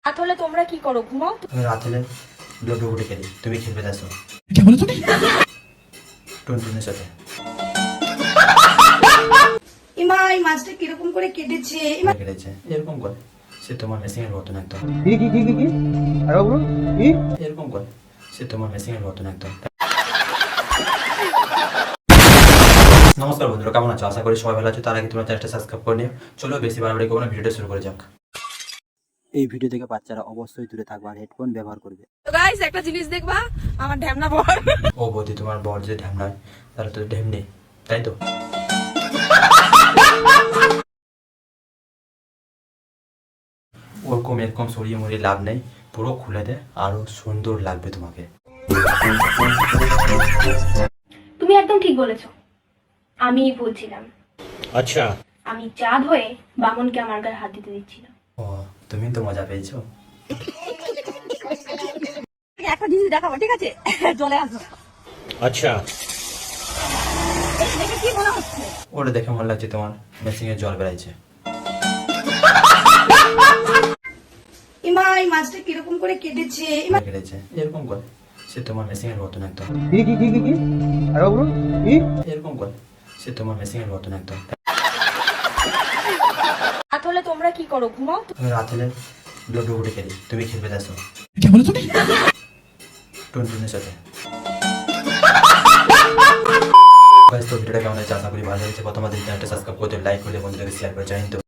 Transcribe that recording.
রাত হলে তোমরা কি করো, ঘুমাও? আমি রাত হলে লুডো গুটি খেলি, তুমি খেলবে আসো क्या बोला तूने? টুনটুনের সাথে। ইমা, এই মাছটা কিরকম করে কেটেছে? কেটেছে এরকম করে, সে তোমার মেশিং এর মতন একদম। এরকম করে, সে তোমার মেশিং এর মতন একদম। নমস্কার বন্ধুরা, কেমন আছো? আশা করি সবাই ভালো আছো। তার আগে তোমরা চ্যানেলটা সাবস্ক্রাইব করে নিও। চলো বেশি বাড়াবাড়ি করবো না, ভিডিওটা শুরু করে যাক। এই ভিডিও থেকে বাচ্চারা অবশ্যই দূরে থাকবে আর হেডফোন ব্যবহার করবে। তো গাইস, একটা জিনিস দেখবা, আমার ঢ্যামনা বর। ও বৌদি, তোমার বর যে ঢ্যামনা হয়, তাহলে তো ঢেমনি, তাই তো? ওরকম এরকম সরিয়ে মরিয়ে লাভ নেই, পুরো খুলে দে, আরো সুন্দর লাগবে তোমাকে। তুমি একদম ঠিক বলেছো। আমি বলছিলাম, अच्छा আমি চাঁদ হয়ে বামনকে আমার গায়ে হাত দিতে দিচ্ছিলাম। ও, তুমি তো মজা পেয়েছো। একটা জিনিস দেখাবো, ঠিক আছে? চলে আসো। अच्छा দেখে কি মনে হচ্ছে? ওটা দেখে মনে লাগছে তোমার মেশিং এর জল বেড়াইছে। ইমা, এই মাছটা কিরকম করে কেটেছে? কেটেছে এরকম করে, সে তোমার মেশিং এর মতন একদম। এরকম করে, সে তোমার মেশিং এর মতন একদম। রাত হলে তোমরা কি করো, ঘুমাও? আমি রাত হলে লুডো গুটি খেলি, তুমি খেলবে আসো क्या बोला तूने? টুনটুনের সাথে। তো ভিডিওটা কেমন হয়েছে আশা করি ভালো হয়েছে। প্রথমে চ্যানেলটা সাবস্ক্রাইব করতে, লাইক করলে, বন্ধুদেরকে শেয়ার করে। জয় হিন্দ।